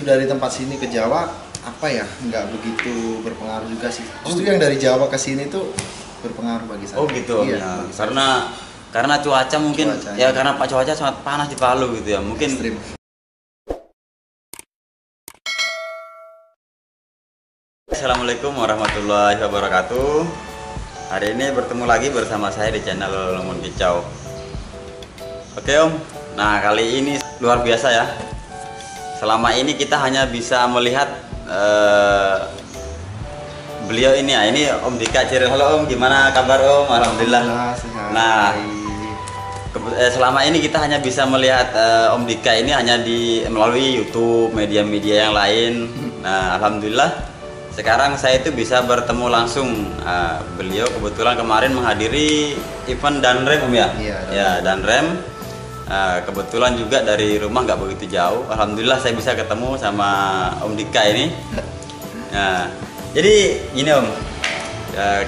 Dari tempat sini ke Jawa apa ya, nggak begitu berpengaruh juga sih. Justru yang dari Jawa ke sini tuh berpengaruh bagi saya. Oh gitu. Iya, Ya. Karena cuaca mungkin ya karena Pak cuaca sangat panas di Palu gitu ya. Mungkin ekstrim. Assalamualaikum warahmatullahi wabarakatuh. Hari ini bertemu lagi bersama saya di channel Lemon Kicau. Oke Om, nah kali ini luar biasa ya. Selama ini kita hanya bisa melihat beliau ini ya, ini Om Dika Ciril. Halo Om, gimana kabar Om? Alhamdulillah. Sehat. Nah, selama ini kita hanya bisa melihat Om Dika ini hanya melalui YouTube, media-media yang lain. Nah, alhamdulillah sekarang saya itu bisa bertemu langsung. Beliau kebetulan kemarin menghadiri event Danrem Om ya. Iya, ya Danrem. Kebetulan juga dari rumah nggak begitu jauh. Alhamdulillah saya bisa ketemu sama Om Dika ini. Nah, jadi gini Om,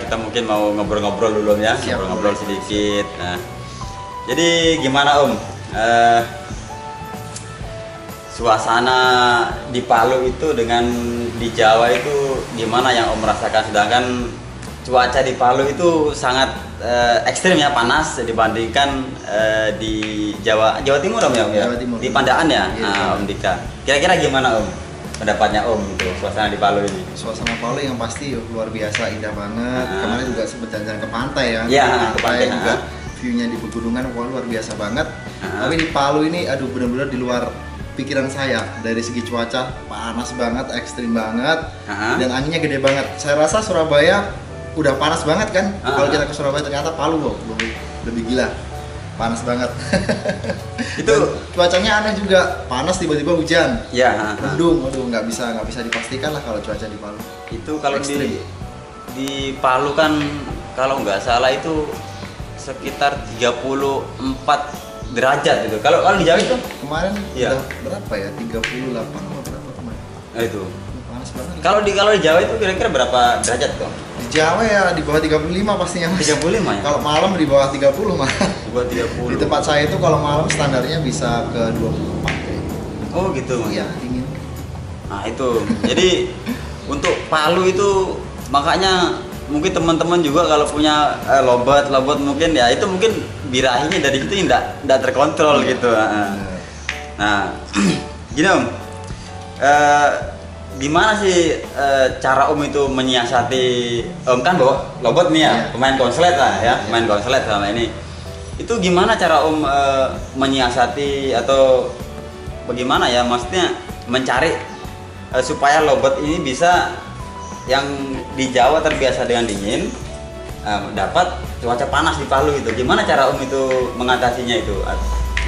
kita mungkin mau ngobrol-ngobrol dulu ya, ngobrol-ngobrol sedikit. Nah, jadi gimana Om? Suasana di Palu itu dengan di Jawa itu gimana yang Om rasakan? Sedangkan cuaca di Palu itu sangat ekstrim ya, panas dibandingkan di Jawa Timur Om ya, Jawa Timur. Di Pandaan ya. Iya, Nah, Om Dika, kira-kira gimana Om pendapatnya Om gitu suasana di Palu ini? Suasana Palu yang pasti luar biasa, indah banget. Kemarin juga sempat jalan-jalan ke pantai ya. Iya, ke pantai juga. View-nya di pegunungan luar biasa banget. Tapi di Palu ini aduh benar-benar di luar pikiran saya. Dari segi cuaca panas banget, ekstrim banget, dan anginnya gede banget. Saya rasa Surabaya udah panas banget kan. Kalau kita ke Surabaya, ternyata Palu loh lebih gila, panas banget. Itu cuacanya aneh juga, panas tiba-tiba hujan, ya mendung. Waduh, nggak bisa dipastikan lah kalau cuaca di Palu. Itu kalau ekstrim. di Palu kan kalau nggak salah itu sekitar 34 derajat gitu. Kalau di Jawa itu Kemarin iya. udah berapa ya? 38 atau berapa kemarin? Itu Panas banget. kalau di Jawa itu kira-kira berapa derajat tuh? Di Jawa ya di bawah 35 pastinya Mas. 35 ya? Kalau malam di bawah 30 mah. Di bawah 30. Di tempat saya itu kalau malam standarnya bisa ke 24 kayaknya. Oh gitu. Iya, dingin. Nah itu. Jadi untuk Palu itu makanya mungkin teman-teman juga kalau punya lobot mungkin ya itu mungkin birahinya dari situ tidak terkontrol gitu. Nah, gini Om. Gimana sih cara Om itu menyiasati, Om kan bawa lobot nih ya, pemain konslet lah ya, pemain konslet selama ini. Itu gimana cara Om menyiasati atau bagaimana ya, maksudnya mencari supaya lobot ini bisa yang di Jawa terbiasa dengan dingin, dapat cuaca panas di Palu itu. Gimana cara Om itu mengatasinya itu,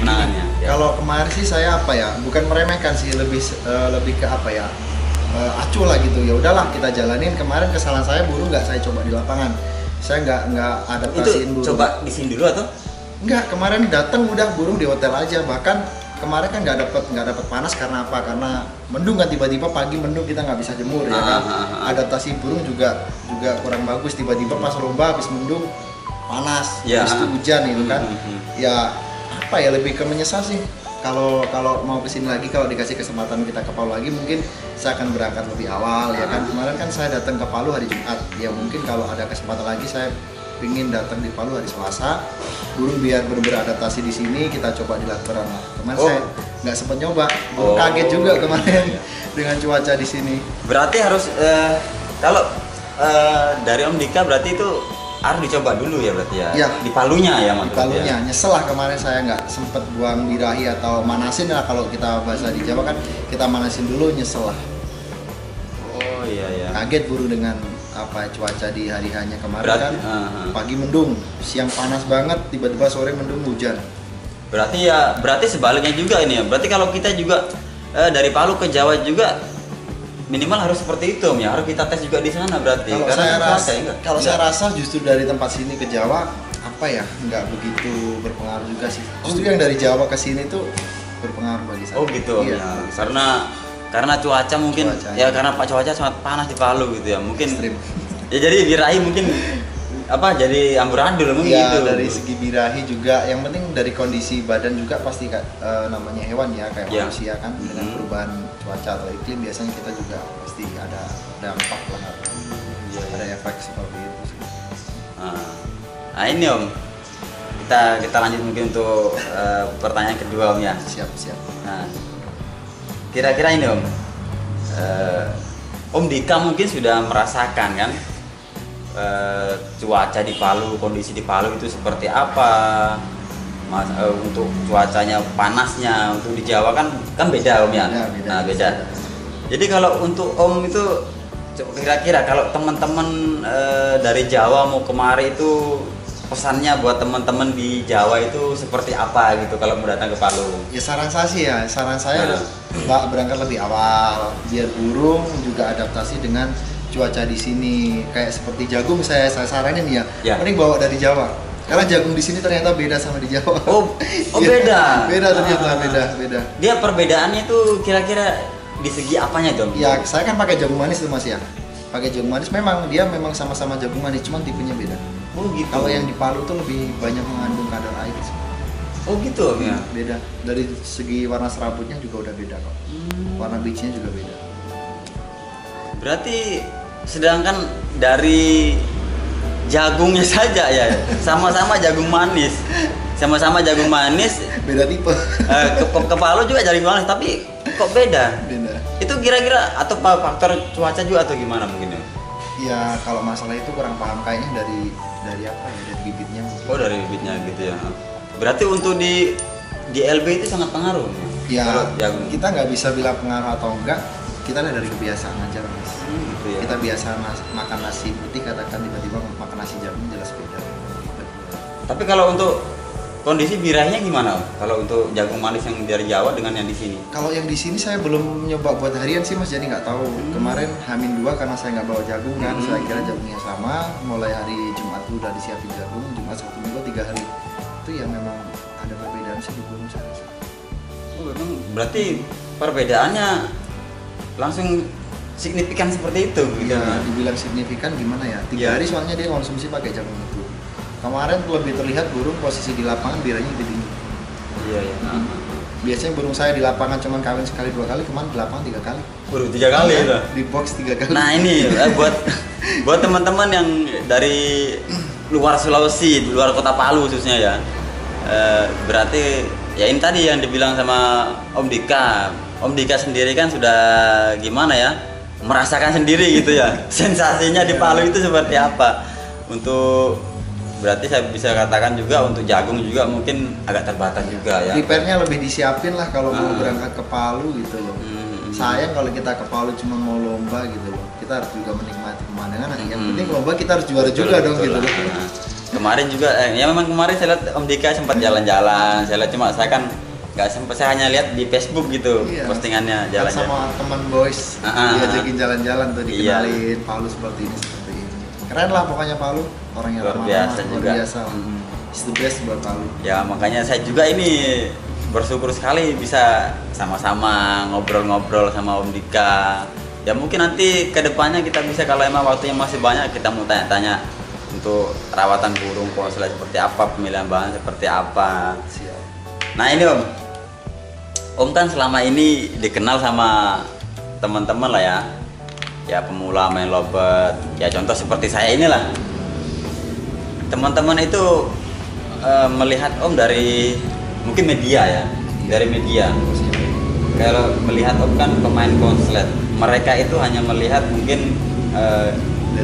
menangannya? Kalau kemarin sih saya apa ya, bukan meremehkan sih, lebih ke apa ya, acuh lah gitu. Ya udahlah kita jalanin. Kemarin kesalahan saya burung nggak saya coba di lapangan. Saya nggak adaptasiin burung. Coba di sini dulu atau? Enggak, kemarin datang udah burung di hotel aja. Bahkan kemarin kan nggak dapet panas karena apa? Karena mendung kan, tiba-tiba pagi mendung, kita nggak bisa jemur ya kan. Adaptasi burung juga kurang bagus. Tiba-tiba pas lomba habis mendung panas, habis itu hujan itu kan. Ya apa ya, lebih ke menyesal sih. Kalau mau kesini lagi, kalau dikasih kesempatan kita ke Palu lagi, mungkin saya akan berangkat lebih awal ya kan. Kemarin kan saya datang ke Palu hari Jumat. Ya mungkin kalau ada kesempatan lagi saya ingin datang di Palu hari Selasa, burung biar beradaptasi di sini, kita coba di Lateran lah. Kemarin saya nggak sempat nyoba, kaget juga kemarin dengan cuaca di sini. Berarti harus kalau dari Om Dika berarti itu harus dicoba dulu ya berarti ya? Ya. Di Palunya ya maksudnya? Di Palunya, nyesel lah kemarin saya nggak sempet buang birahi atau manasin lah, kalau kita bahasa di Jawa kan kita manasin dulu, nyesel lah. Oh iya. Kaget burung dengan apa cuaca di hari hanya kemarin. Berarti, kan pagi mendung, siang panas banget, tiba-tiba sore mendung hujan. Berarti sebaliknya juga ini ya. Berarti kalau kita juga dari Palu ke Jawa juga minimal harus seperti itu ya, harus kita tes juga di sana berarti. Kalau saya rasa justru dari tempat sini ke Jawa apa ya, nggak begitu berpengaruh juga sih. Justru yang dari Jawa ke sini tuh berpengaruh bagi saya. Oh gitu. Iya, ya. Karena cuaca mungkin ya, karena cuaca sangat panas di Palu gitu ya, mungkin ekstrim. Ya jadi birahi mungkin jadi amburadul mungkin ya, gitu. dari segi birahi juga, yang penting dari kondisi badan juga pasti namanya hewan ya kayak manusia kan, dengan perubahan cuaca atau iklim biasanya kita juga pasti ada dampak lah, ada efek seperti itu sih. Nah ini Om, kita lanjut mungkin untuk pertanyaan kedua Om ya. Siap. Nah, kira-kira ini Om, Om Dika mungkin sudah merasakan kan cuaca di Palu, kondisi di Palu itu seperti apa? Untuk cuacanya, panasnya, untuk di Jawa kan beda Om ya. Nah beda. Jadi kalau untuk Om itu kira-kira kalau teman-teman dari Jawa mau kemari itu pesannya buat teman-teman di Jawa itu seperti apa gitu kalau mau datang ke Palu? Ya saran saya berangkat lebih awal biar burung juga adaptasi dengan cuaca di sini. Kayak seperti jagung saya saranin ya, mending bawa dari Jawa. Karena jagung di sini ternyata beda sama di Jawa. Oh beda. Beda ternyata beda. Dia perbedaannya itu kira-kira di segi apanya dong? Ya saya kan pakai jagung manis tuh Mas ya. Pakai jagung manis memang sama-sama jagung manis, cuman tipenya beda. Oh gitu. Kalau yang di Palu tuh lebih banyak mengandung kadar air. Oh gitu ya. Beda. Dari segi warna serabutnya juga udah beda kok. Warna bijinya juga beda. Berarti sedangkan dari jagungnya saja ya, sama-sama jagung manis. Sama-sama jagung manis, beda tipe. Ke Palu juga jagung manis, tapi kok beda? Beda. Itu kira-kira atau faktor cuaca juga atau gimana mungkin ya? Ya kalau masalah itu kurang paham, kayaknya dari apa ya, dari bibitnya mungkin. Oh dari bibitnya gitu ya. Berarti untuk di LB itu sangat pengaruh ya. Kita nggak bisa bilang pengaruh atau enggak, kita lihat dari kebiasaan aja Mas. Gitu ya. Kita biasa makan nasi putih, katakan tiba-tiba makan nasi jagung, jelas beda gitu. Tapi kalau untuk kondisi birahinya gimana? Kalau untuk jagung manis yang dari Jawa dengan yang di sini? Kalau yang di sini saya belum nyoba buat harian sih Mas, jadi nggak tahu. Kemarin H-2 karena saya nggak bawa jagung kan, saya kira jagungnya sama. Mulai hari Jumat udah disiapin jagung, Jumat, Sabtu, Minggu 3 hari. Itu ya memang ada perbedaan sih di burung saya rasa. Oh memang berarti perbedaannya langsung signifikan seperti itu gitu. Ya, dibilang signifikan gimana ya? 3 hari soalnya dia konsumsi pakai jagung itu. Kemarin lebih terlihat burung posisi di lapangan biranya lebih tinggi. Iya. Biasanya burung saya di lapangan cuma kawin sekali 2 kali, kemarin di lapangan 3 kali. Baru 3 kali ya? Di box 3 kali. Nah ini buat teman-teman yang dari luar Sulawesi, luar kota Palu khususnya ya. Berarti ya ini tadi yang dibilang sama Om Dika. Om Dika sendiri kan sudah gimana ya? Merasakan sendiri gitu ya. Sensasinya di Palu itu seperti apa? Untuk berarti saya bisa katakan juga untuk jagung juga mungkin agak terbatas juga ya. Prepare-nya lebih disiapin lah kalau mau berangkat ke Palu gitu loh. Sayang kalau kita ke Palu cuma mau lomba gitu loh. Kita harus juga menikmati pemandangan. Yang penting lomba kita harus juara juga dong gitu loh. Kemarin juga ya memang kemarin saya lihat Om Dika sempat jalan-jalan. Saya lihat cuma saya kan nggak sempat, saya hanya lihat di Facebook gitu postingannya jalan-jalan. Sama teman boys diajakin jalan-jalan tuh, dikenalin Palu seperti ini. Keren lah pokoknya Palu, orangnya luar biasa juga. It's the best buat Palu. Ya makanya saya juga ini bersyukur sekali bisa sama-sama ngobrol-ngobrol sama Om Dika. Ya mungkin nanti kedepannya kita bisa, kalau emang waktunya masih banyak, kita mau tanya-tanya untuk rawatan burung konslet seperti apa, pemilihan bahan seperti apa. Siap. Nah ini Om kan selama ini dikenal sama teman-teman lah ya pemula main lobet, ya contoh seperti saya inilah. Teman-teman itu melihat Om dari mungkin media ya, dari media. Kalau melihat Om kan pemain konslet, mereka itu hanya melihat mungkin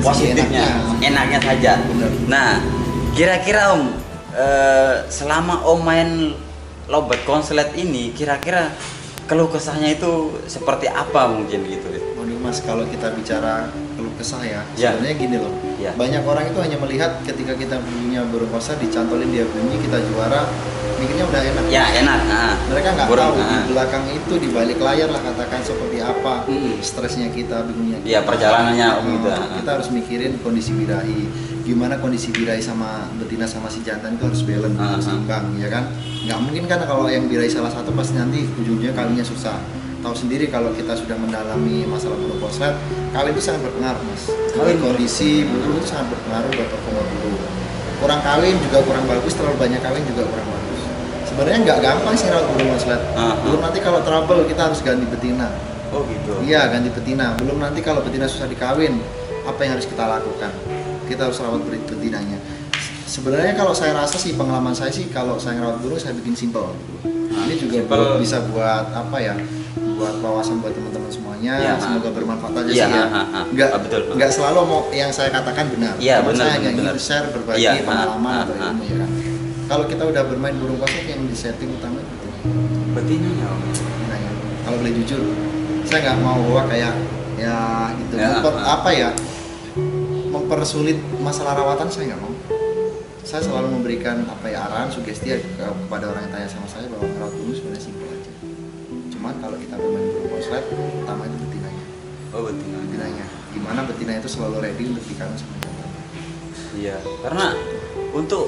positifnya, enaknya saja. Nah, kira-kira Om, selama Om main lobet konslet ini, kira-kira keluh kesahnya itu seperti apa mungkin gitu? Waduh Mas, kalau kita bicara keluh kesah ya, sebenarnya gini loh. Banyak orang itu hanya melihat ketika kita punya burung konslet, dicantolin dia bunyi, kita juara, mikirnya udah enak. Ya enak. Mereka nggak tahu di belakang itu, di balik layar lah katakan seperti apa stresnya kita, bingungnya kita. Ya perjalanannya Om gitu. Kita harus mikirin kondisi birahi, gimana kondisi birahi sama betina sama si jantan itu harus balance, harus seimbang ya kan. Nggak mungkin kan kalau yang birahi salah satu pasti nanti ujungnya kawinnya susah. tahu sendiri kalau kita sudah mendalami masalah burung konslet, kawin itu sangat berpengaruh mas. Kondisi burung itu sangat berpengaruh buat performa burung. Kurang kawin juga kurang bagus, terlalu banyak kawin juga kurang bagus. Sebenarnya nggak gampang sih rawat burung konslet. Belum nanti kalau trouble kita harus ganti betina. Oh gitu. Iya, ganti betina. Belum nanti kalau betina susah dikawin, apa yang harus kita lakukan? Kita harus rawat betinanya. Sebenarnya kalau saya rasa sih, pengalaman saya sih, kalau saya rawat burung saya bikin simple. Ini juga bisa buat apa ya? Buat wawasan buat teman-teman semuanya. Ya, semoga bermanfaat aja sih ya. Nggak selalu mau yang saya katakan benar. Ya, benar, saya hanya ingin share berbagi pengalaman atau ilmu ya kan. Kalau kita udah bermain burung konslet, yang disetting utama itu betinanya. Betinanya. Kalau boleh jujur, saya nggak mau bawa kayak ya gitu. Apa ya? Mempersulit masalah rawatan saya nggak mau. Saya selalu memberikan apa ya arahan, sugesti kepada orang yang tanya sama saya bahwa merawat burung sebenarnya simpel aja. Cuman kalau kita bermain burung konslet, utama itu betinanya. Oh betinanya. Gimana betina itu selalu ready untuk dikawin sama jantan. Iya, karena untuk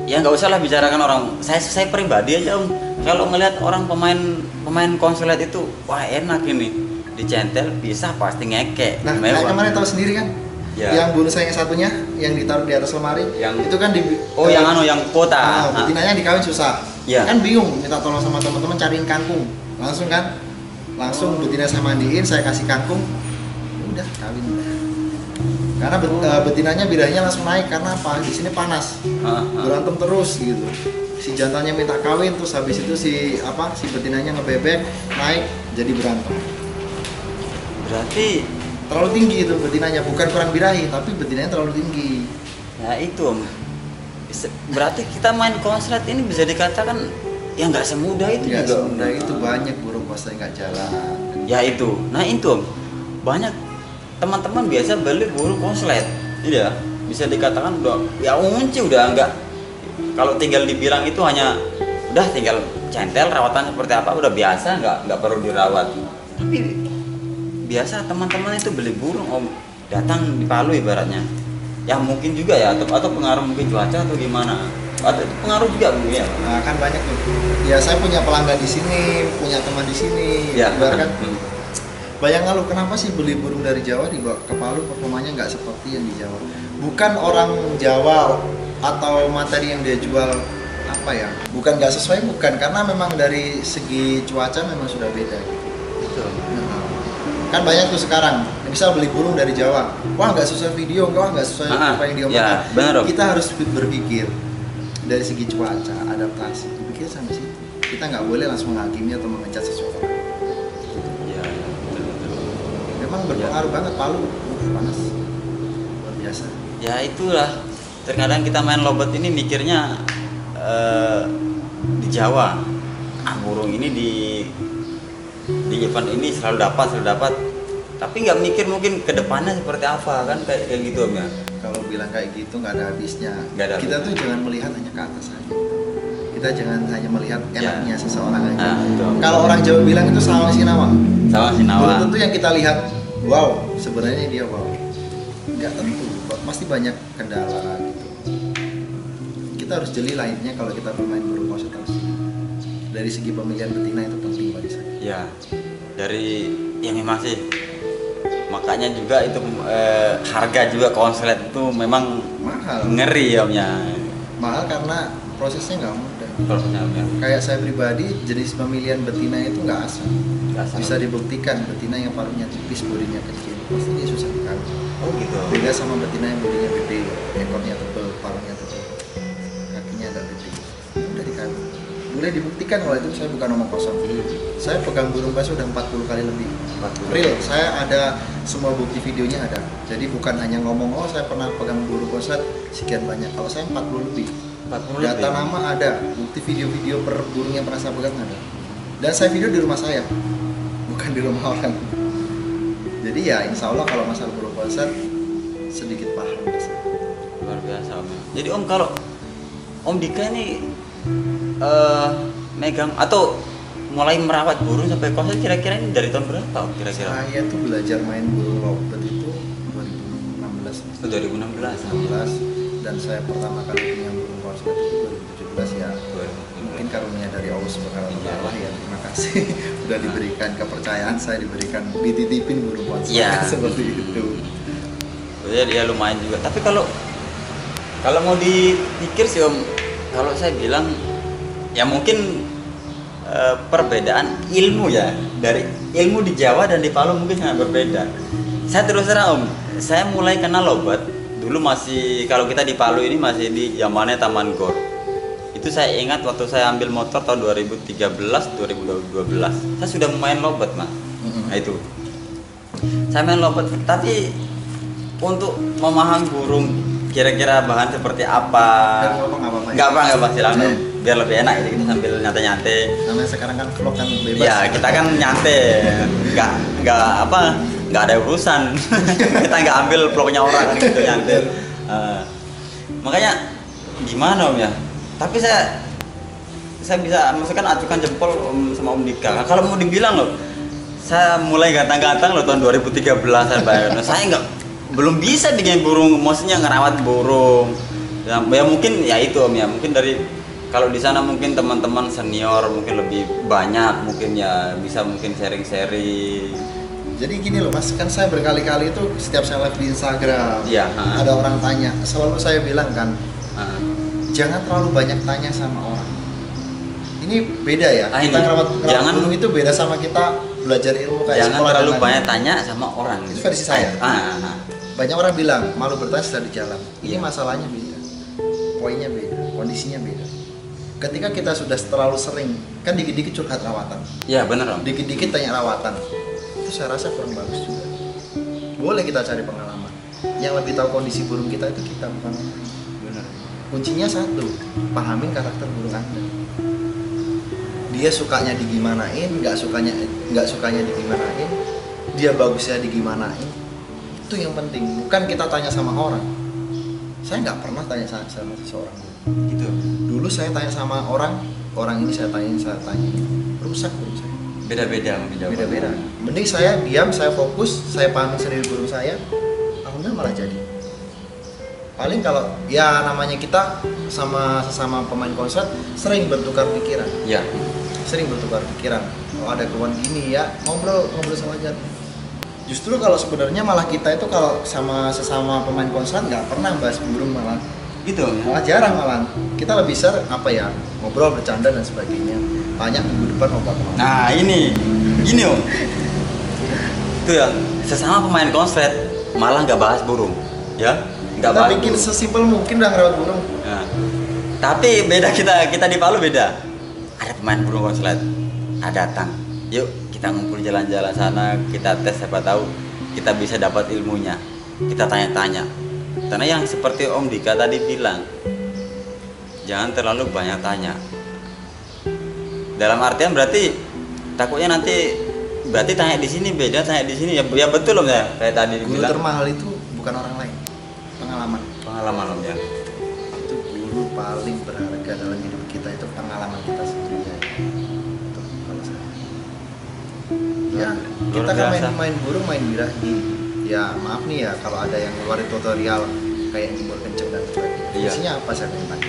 ya nggak usah lah bicarakan orang. Saya pribadi aja om, kalau ngelihat orang pemain konslet itu, wah enak ini, dicentel bisa pasti ngekek. Nah, kayak kemarin tahu sendiri kan? Ya. Yang burung saya yang satunya yang ditaruh di atas lemari itu kan yang kota betinanya dikawin susah ya. Kan bingung minta tolong sama teman-teman cariin kangkung langsung betina saya mandiin, saya kasih kangkung, udah kawin karena betinanya birahinya langsung naik karena apa, di sini panas berantem terus gitu, si jantannya minta kawin terus habis itu si betinanya ngebebek naik jadi berantem. Berarti terlalu tinggi itu betinanya, bukan kurang birahi tapi betinanya terlalu tinggi. Ya itu om, berarti kita main konslet ini bisa dikatakan ya nggak semudah itu nggak juga. Semudah itu, banyak burung konslet nggak jalan. Ya itu, nah itu om, banyak teman-teman biasa beli burung konslet, iya bisa dikatakan udah ya unci udah nggak, kalau tinggal dibilang itu hanya udah tinggal centel rawatan seperti apa udah biasa nggak perlu dirawat. Tapi biasa teman-teman itu beli burung om datang di Palu ibaratnya ya mungkin juga ya atau pengaruh mungkin cuaca atau gimana atau pengaruh juga bu ya. Nah, kan banyak tuh ya, saya punya pelanggan di sini, punya teman di sini ya kan banyak ngeluh kenapa sih beli burung dari Jawa dibawa ke Palu performanya nggak seperti yang di Jawa. Bukan orang Jawa atau materi yang dia jual apa ya, bukan nggak sesuai, bukan, karena memang dari segi cuaca memang sudah beda gitu. Kan banyak tuh sekarang misal beli burung dari Jawa, wah nggak sesuai video, nggak sesuai apa yang diomongkan. Ya, kita harus berpikir dari segi cuaca, adaptasi, berpikir sampai situ. Kita nggak boleh langsung menghakimi atau mengecat seseorang. Ya, betul. Memang berpengaruh banget Palu, panas luar biasa. Ya itulah, terkadang kita main lobet ini mikirnya di Jawa, burung ini di event ini selalu dapat, tapi nggak mikir mungkin kedepannya seperti apa kan kayak gitu om ya. Kalau bilang kayak gitu nggak ada habisnya. Kita tuh jangan melihat hanya ke atas saja. Kita jangan hanya melihat enaknya seseorang aja. Kalau orang Jawa bilang itu sawang sinawang. Belum tentu yang kita lihat wow, sebenarnya dia wow. Nggak tentu, pasti banyak kendala gitu. Kita harus jeli lainnya kalau kita bermain burung konslet. Dari segi pemilihan betina itu penting bagi saya. Ya, dari yang memang sih, makanya juga itu harga juga konslet itu memang mahal. Ngeri ya omnya. Mahal karena prosesnya nggak mudah. Ya. Kayak saya pribadi, jenis pemilihan betina itu nggak asal. Bisa dibuktikan betina yang paruhnya tipis, bodinya kecil, pasti dia susah dikawin. Oh gitu. Beda sama betina yang bodinya gede, ekornya tebal, paruhnya tebal, kakinya agak gede, udah dikawin. Boleh dibuktikan kalau itu, saya bukan omong kosong. Saya pegang burung konslet udah 40 kali lebih. 40. Real, saya ada semua bukti videonya ada. Jadi bukan hanya ngomong, oh saya pernah pegang burung konslet sekian banyak. Kalau saya 40 lebih. 40 Data lebih. nama ada, bukti video-video per burung yang pernah saya pegang ada. Dan saya video di rumah saya, bukan di rumah orang. Jadi ya insya Allah kalau masalah burung konslet sedikit paham bisa. Luar biasa om. Jadi om kalau Om Dika ini megang atau mulai merawat burung sampai konslet kira-kira ini dari tahun berapa om kira-kira? Saya tuh belajar main burung lobet itu 2016. 2016. Dan saya pertama kali punya burung konslet itu ya mungkin karunia dari Allah Subhanahu wa Ta'ala ya, terima kasih udah diberikan kepercayaan, saya diberikan dititipin burung konslet seperti itu. Ya lumayan juga. Tapi kalau mau dipikir sih Om, kalau saya bilang ya mungkin perbedaan ilmu ya, dari ilmu di Jawa dan di Palu mungkin sangat berbeda. Saya terus terang Om, saya mulai kenal lobat dulu masih, kalau kita di Palu ini masih di zamannya Taman Gor. Itu saya ingat waktu saya ambil motor tahun 2013 2012 saya sudah main lobat Mas. Nah itu saya main lobat, tapi untuk memahami burung kira-kira bahan seperti apa nggak apa silakan biar lebih enak, jadi kita sambil nyantai-nyantai. Namanya sekarang kan vlog kan bebas ya, kita kan nyantai, nggak ada urusan. Kita nggak ambil vlognya orang gitu, nyantai. Makanya gimana Om ya, tapi saya bisa maksudkan acukan jempol sama Om Dika. Kalau mau dibilang loh, saya mulai gantang-gantang loh tahun 2013 saya belum bisa bikin burung, maksudnya ngerawat burung. Ya mungkin ya itu Om ya, mungkin dari kalau di sana mungkin teman-teman senior mungkin lebih banyak, mungkin ya bisa mungkin sharing-sharing. Jadi gini loh Mas, kan saya berkali-kali itu setiap saya live di Instagram, ada orang tanya, selalu saya bilang kan, jangan terlalu banyak tanya sama orang. Ini beda ya, kita ngerawat burung itu beda sama kita belajar ilmu kayak jangan sekolah. Terlalu banyak tanya sama orang. Itu versi saya. Banyak orang bilang malu bertanya sudah di jalan. Ini masalahnya beda, poinnya beda, kondisinya beda. Ketika kita sudah terlalu sering, kan dikit-dikit curhat rawatan. Iya benar Om. Dikit-dikit tanya rawatan, itu saya rasa kurang bagus juga. Boleh kita cari pengalaman. Yang lebih tahu kondisi burung kita itu kita, bukan orang. Benar. Kuncinya satu, pahamin karakter burung Anda. Dia sukanya digimanain, nggak sukanya digimanain, dia bagusnya digimanain. Itu yang penting. Bukan kita tanya sama orang. Saya nggak pernah tanya sama seseorang. Gitu. Dulu saya tanya sama orang ini saya tanya, rusak burung saya. Beda-beda. Mending saya diam, saya fokus, saya pahami sendiri burung saya, alhamdulillah malah jadi. Paling kalau ya namanya kita sesama pemain konslet sering bertukar pikiran. Iya. Sering bertukar pikiran. Kalau ada keluhan gini ya ngobrol sewajarnya. Justru kalau sebenarnya malah kita itu kalau sesama pemain konslet nggak pernah bahas burung malah. Gitu. Malah jarang malah. Kita lebih sering ngobrol, bercanda dan sebagainya. Tanya minggu depan obat apa. Nah ini Om. Itu ya, sesama pemain konslet malah nggak bahas burung, ya. Kita bikin sesimpel mungkin udah ngerawat burung. Nah, tapi beda kita di Palu beda. Ada pemain burung konslet, datang. Yuk kita ngumpul jalan-jalan sana, kita tes, siapa tahu kita bisa dapat ilmunya. Kita tanya-tanya. Karena yang seperti Om Dika tadi bilang, jangan terlalu banyak tanya. Dalam artian berarti takutnya nanti tanya di sini beda, tanya di sini ya betul Om ya, kayak tadi guru bilang. termahal itu bukan orang lain, pengalaman Om ya. Itu guru paling berharga dalam hidup kita, itu pengalaman kita sendiri ya. Itu kalau saya. Ya, kita kan main burung, main birahi. Ya maaf nih ya kalau ada yang ngeluarin tutorial kayak jemur kenceng dan sebagainya. Isinya apa saya tanya.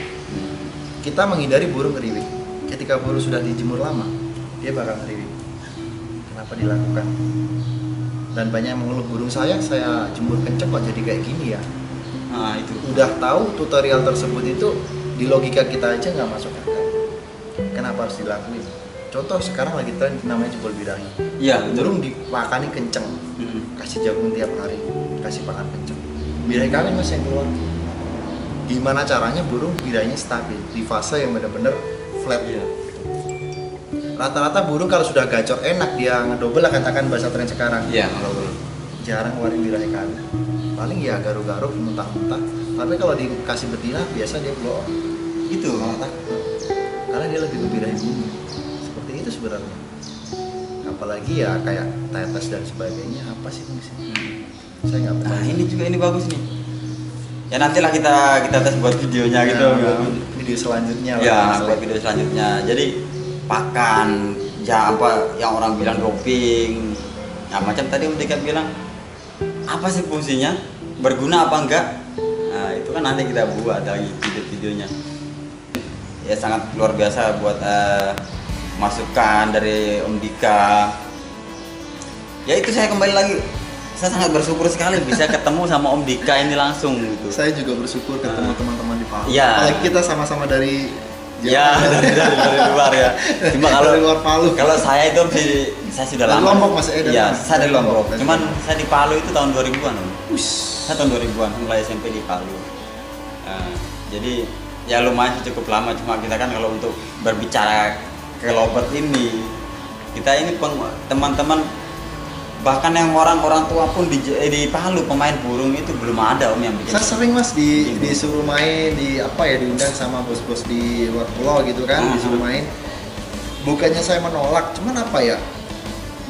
Kita menghindari burung ngeriwik. Ketika burung sudah dijemur lama, dia bakal ngeriwik. Kenapa dilakukan? Dan banyak yang mengeluh burung saya jemur kenceng kok jadi kayak gini ya. Nah itu. Udah tahu tutorial tersebut itu di logika kita aja nggak masuk akal. Kenapa harus dilakuin? Contoh sekarang lagi tren namanya jebol birahi. Iya. Burung dipakani kenceng. Kasih jagung tiap hari, kasih pakan kenceng. Birahi kalian mas yang keluar. Gimana caranya burung birahinya stabil di fase yang benar-benar flat? Iya. Rata-rata burung kalau sudah gacor enak dia ngedobel lah, katakan bahasa tren sekarang. Iya. Jarang ngeluarin birahi kalian. Paling ya garuk-garuk muntah-muntah. Tapi kalau dikasih betina biasa dia keluar. Itu. Malah takut. Karena dia lebih birahi bumi. Seperti itu sebenarnya. Apalagi ya kayak tetes dan sebagainya, apa sih fungsinya? Saya nggak pernah. Nah ini bagus nih. Ya nantilah kita tes buat videonya gitu. Video selanjutnya. Ya buat video selanjutnya. Jadi pakan, ya apa yang orang bilang doping. Nah macam tadi Om Dika bilang, apa sih fungsinya? Berguna apa enggak? Nah itu kan nanti kita buat lagi videonya. ya sangat luar biasa buat masukan dari Om Dika. Ya itu saya kembali lagi, saya sangat bersyukur sekali bisa ketemu sama Om Dika ini langsung gitu. Saya juga bersyukur ketemu teman-teman di Palu. Ya. Apalagi kita sama-sama dari Ya, dari luar ya. Cuma kalau dari luar Palu. Kalau saya itu saya sudah dari lama. Lombok Mas Edan. Iya, saya dari Lombok. Dari Cuman Lombok. saya di Palu itu tahun 2000-an. Om. Ush. Saya tahun 2000-an mulai SMP di Palu. Jadi ya lumayan sih, cukup lama. Cuma kita kan kalau untuk berbicara ke Lobet ini, kita ini teman-teman, bahkan yang orang-orang tua pun di Palu pemain burung itu belum ada Om yang bikin. Saya sering Mas disuruh main di apa ya, diundang sama bos-bos di luar pulau gitu kan, disuruh main. Bukannya saya menolak, cuman apa ya,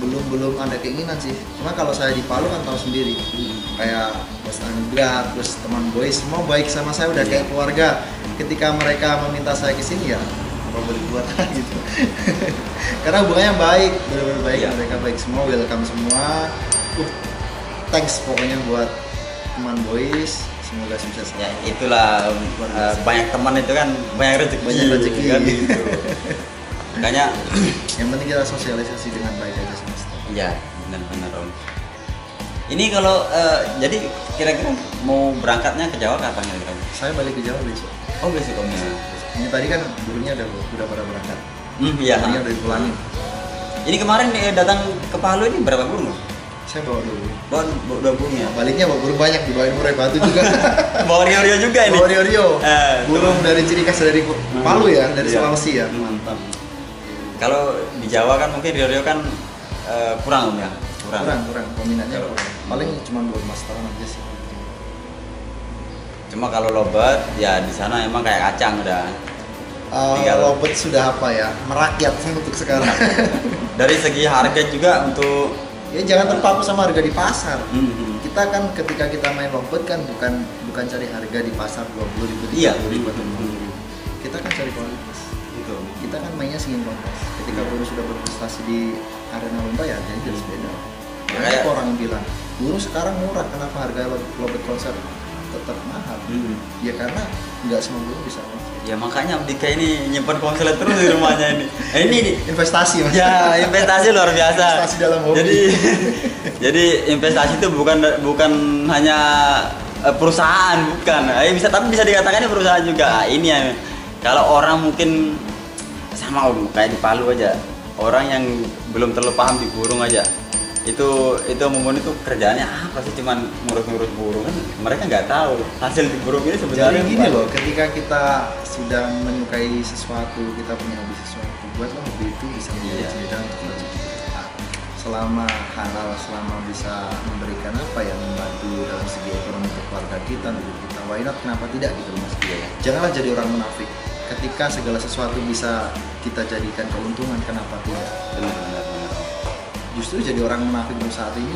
belum ada keinginan sih. Cuma kalau saya di Palu kan tahu sendiri, kayak Bos Anugrah, terus teman boy semua baik sama saya, udah kayak keluarga. Ketika mereka meminta saya ke sini ya apa boleh buat gitu. Karena hubungannya baik, benar-benar baik, mereka baik semua, welcome semua. Thanks pokoknya buat teman boys, semoga sukses. Ya itulah banyak teman itu kan banyak rezeki kan gitu. Makanya yang penting kita sosialisasi dengan baik aja semesta. Iya, benar-benar Om. Ini kalau jadi kira-kira mau berangkatnya ke Jawa kapan kira-kira? Saya balik ke Jawa besok. Oh besok Om ya. Ini tadi kan burungnya udah pada berangkat. Iya. Burungnya udah dipulangin. Ini kemarin datang ke Palu ini berapa burung? Saya bawa 2 burung. Bawa 2 burung ya. Baliknya bawa burung banyak, dibawain murai batu juga. Bawa rio-rio juga ini. Bawa rio-rio. Burung Teman. dari ciri khas dari Palu ya, dari Iya. Sulawesi ya. Mantap. Kalau di Jawa kan mungkin rio-rio kan kurang Om ya. Kurang. Peminatnya kurang. Paling cuma buat masteran aja sih. Cuma kalau Lobet ya di sana emang kayak kacang udah. Tinggal- Lobet sudah apa ya, merakyat untuk sekarang. Dari segi harga juga untuk Ya jangan terpaku sama harga di pasar. Mhm. Kita kan ketika kita main lobet kan bukan cari harga di pasar 20.000, Iya. 30.000 atau 50.000. Kita kan cari kualitas. gitu. Kita kan mainnya singin kualitas. Ketika burung sudah berprestasi di arena lomba ya jadi jelas beda. Banyak Kayak- orang bilang burung sekarang murah, kenapa harga lobet konser tetap mahal? Ya karena nggak semua burung bisa konser. Ya makanya Om Dika ini nyimpen konslet terus di rumahnya ini. Ini Investasi Mas. ya investasi luar biasa. Investasi dalam hobi. Jadi investasi itu bukan hanya perusahaan, bukan. Tapi bisa dikatakan ini perusahaan juga. Ini ya. Kalau orang mungkin sama Om kayak di Palu aja. Orang yang belum terlalu paham di burung aja. Itu Mumun itu kerjaannya apa sih, cuman ngurus-ngurus burung kan mereka nggak tahu hasil di burung ini sebenarnya. Jadi gini loh, ketika kita sudah menyukai sesuatu, kita punya hobi sesuatu, buatlah hobi itu bisa menjadi jenjang untuk rezeki kita. Selama halal, selama bisa memberikan apa ya, membantu dalam segi ekonomi untuk keluarga kita, untuk kita, why not, kenapa tidak gitu loh Mas. Janganlah jadi orang munafik. Ketika segala sesuatu bisa kita jadikan keuntungan, kenapa tidak? Benar. Justru jadi orang munafik untuk saat ini,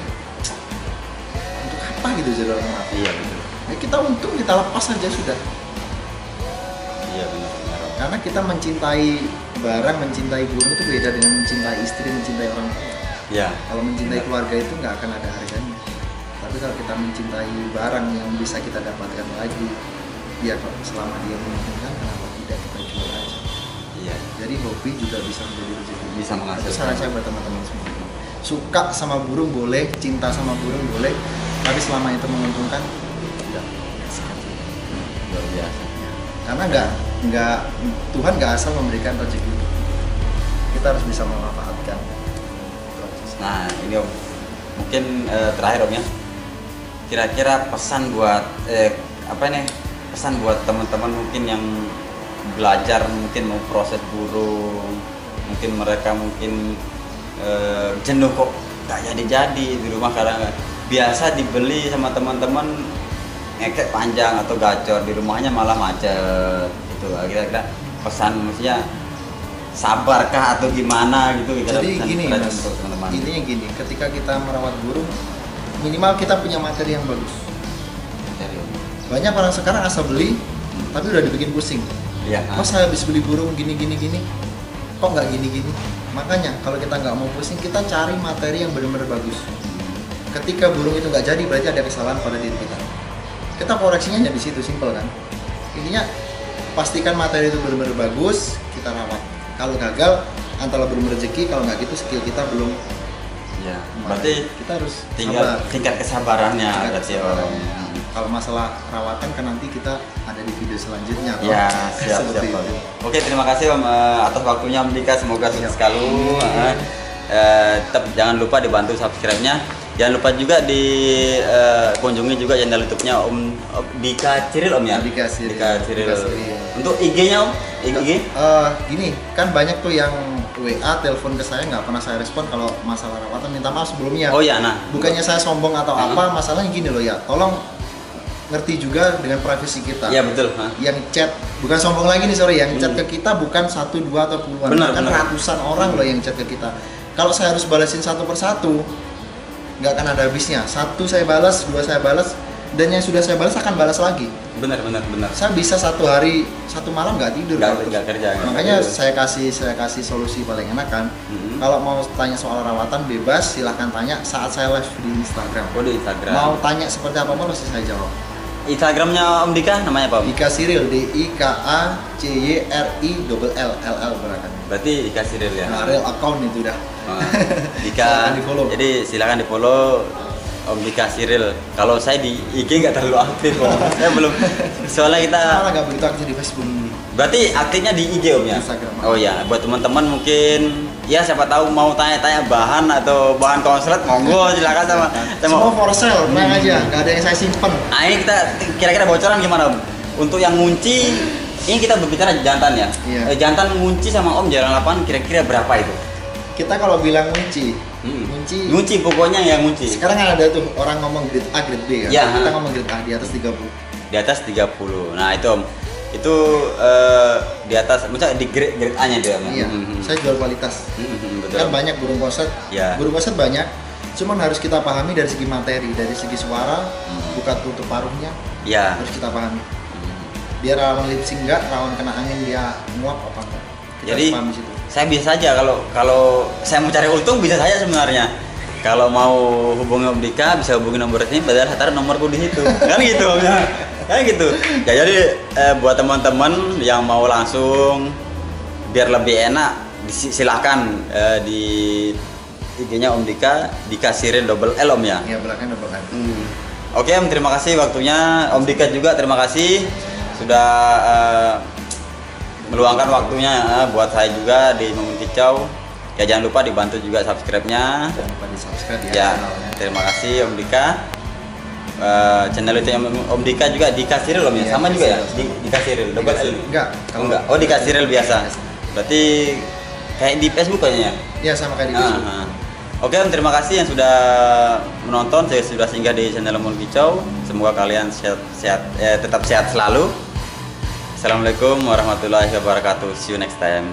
untuk apa gitu jadi orang munafik? Iya betul. Ya kita untung, kita lepas saja sudah. Iya benar. Karena kita mencintai barang, mencintai burung itu beda dengan mencintai istri, mencintai orang tua. Iya. Kalau mencintai keluarga itu nggak akan ada harganya. Tapi kalau kita mencintai barang yang bisa kita dapatkan lagi, ya kok selama dia menguntungkan, kenapa tidak kita jual aja? Iya. Jadi hobi juga bisa menjadi rezeki. Bisa menghasilkan. Itu saran saya buat teman-teman semua. Suka sama burung boleh, cinta sama burung boleh, tapi selama itu menguntungkan, tidak. Luar biasa. Karena nggak Tuhan nggak asal memberikan rezeki, kita harus bisa memanfaatkan. Nah ini Om, mungkin terakhir Om ya, kira-kira pesan buat pesan buat teman-teman mungkin yang belajar, mungkin mau proses burung, mungkin mereka jenuh kok nggak jadi di rumah, kadang biasa dibeli sama teman-teman ngekek panjang atau gacor, di rumahnya malah macet gitu. Kira-kira pesan maksudnya sabarkah atau gimana gitu? Jadi gini Mas, untuk teman-teman. intinya gini, ketika kita merawat burung, minimal kita punya materi yang bagus. Banyak orang sekarang asal beli, tapi udah dibikin pusing. Iya. Kok saya habis beli burung gini, kok nggak gini. Makanya kalau kita nggak mau pusing, kita cari materi yang benar-benar bagus. Ketika burung itu nggak jadi, berarti ada kesalahan pada diri kita. Kita koreksinya hanya di situ, simpel kan. Intinya pastikan materi itu benar-benar bagus, kita rawat. Kalau gagal antara belum rezeki, kalau nggak gitu skill kita belum. Ya, berarti kita harus tinggal tingkat kesabarannya berarti. Kalau masalah rawatan kan nanti kita ada di video selanjutnya. Ya, siap. Oke, terima kasih Om atas waktunya Om Dika, semoga sukses selalu. Tetap jangan lupa dibantu subscribe-nya. Jangan lupa juga di kunjungi juga channel YouTube-nya Om Dika Cyril Om ya. Dika Cyril. Untuk IG-nya Om, IG? Gini, kan banyak tuh yang WA, telepon ke saya nggak pernah saya respon kalau masalah rawatan. Minta maaf sebelumnya. Oh ya, nah. Bukannya saya sombong atau apa, masalahnya gini loh ya. Tolong ngerti juga dengan privasi kita. Iya betul. Yang chat, bukan sombong lagi nih sorry, yang chat ke kita bukan 1, 2 atau puluhan, kan ratusan orang loh yang chat ke kita. Kalau saya harus balasin satu persatu, nggak akan ada habisnya. 1 saya balas, 2 saya balas, dan yang sudah saya balas akan balas lagi. Benar. Saya bisa 1 hari 1 malam nggak tidur. Nggak kerja. Makanya saya kasih solusi paling enak kan. Kalau mau tanya soal rawatan bebas, silahkan tanya saat saya live di Instagram. Oh di Instagram. Mau tanya seperti apa pun pasti saya jawab. Instagramnya Om Dika namanya apa Om? Dika Cyril, DIKACYRILL berarti. Berarti Dika Cyril ya? Nah, real account itu dah. Dika, jadi silakan di follow Om Dika Cyril. Kalau saya di IG nggak terlalu aktif Om. Saya belum, soalnya kita malah nggak begitu aktif di Facebook. Berarti aktifnya di IG Om ya? Instagram. Oh ya, buat teman-teman mungkin ya siapa tahu mau tanya-tanya bahan atau bahan konslet, monggo silakan sama semua for sale, tenang aja, nggak ada yang saya simpen. Nah ini kita kira-kira bocoran gimana Om? Untuk yang ngunci, ini kita berbicara jantan ya? Iya. Jantan ngunci sama Om jalan lapangan kira-kira berapa itu? Kita kalau bilang ngunci, pokoknya yang ngunci. Sekarang kan ada tuh orang ngomong grade A, grade B kan? Ya, kita ngomong grade A di atas 30. Di atas 30. Nah itu Om, itu di atas, misalnya di grade A nya itu ya? Iya, saya jual kualitas. Betul. Kan banyak burung koset, burung koset banyak. Cuman harus kita pahami dari segi materi, dari segi suara, buka tutup paruhnya, harus kita pahami. Biar rawan lipsing enggak, rawan kena angin dia muap apa enggak. Jadi saya bisa saja kalau saya mau cari untung bisa saja sebenarnya. Kalau mau hubungi Om Dika bisa hubungi nomor ini, padahal saya taruh nomorku di situ. Kan gitu Om ya. Kan gitu. Ya jadi buat teman-teman yang mau langsung biar lebih enak silahkan di IG-nya Om Dika, Dika Cyril double L Om ya. Iya, belakang double L. Oke Om, terima kasih waktunya. Om Dika juga terima kasih sudah meluangkan waktunya buat saya juga di Momen Kicau. Ya jangan lupa dibantu juga subscribe-nya. Jangan lupa di subscribe ya. Terima kasih Om Dika. Channel itu Om Dika juga Dika Cyril Om ya, sama juga ya? Dika Cyril double L. Enggak. Oh Dika Cyril biasa. Berarti kayak di Facebook kayaknya? Iya sama kayak di Facebook. Oke Om, terima kasih yang sudah menonton. Saya sudah singgah di channel Momen Kicau. Semoga kalian tetap sehat selalu. Assalamualaikum warahmatullahi wabarakatuh. See you next time.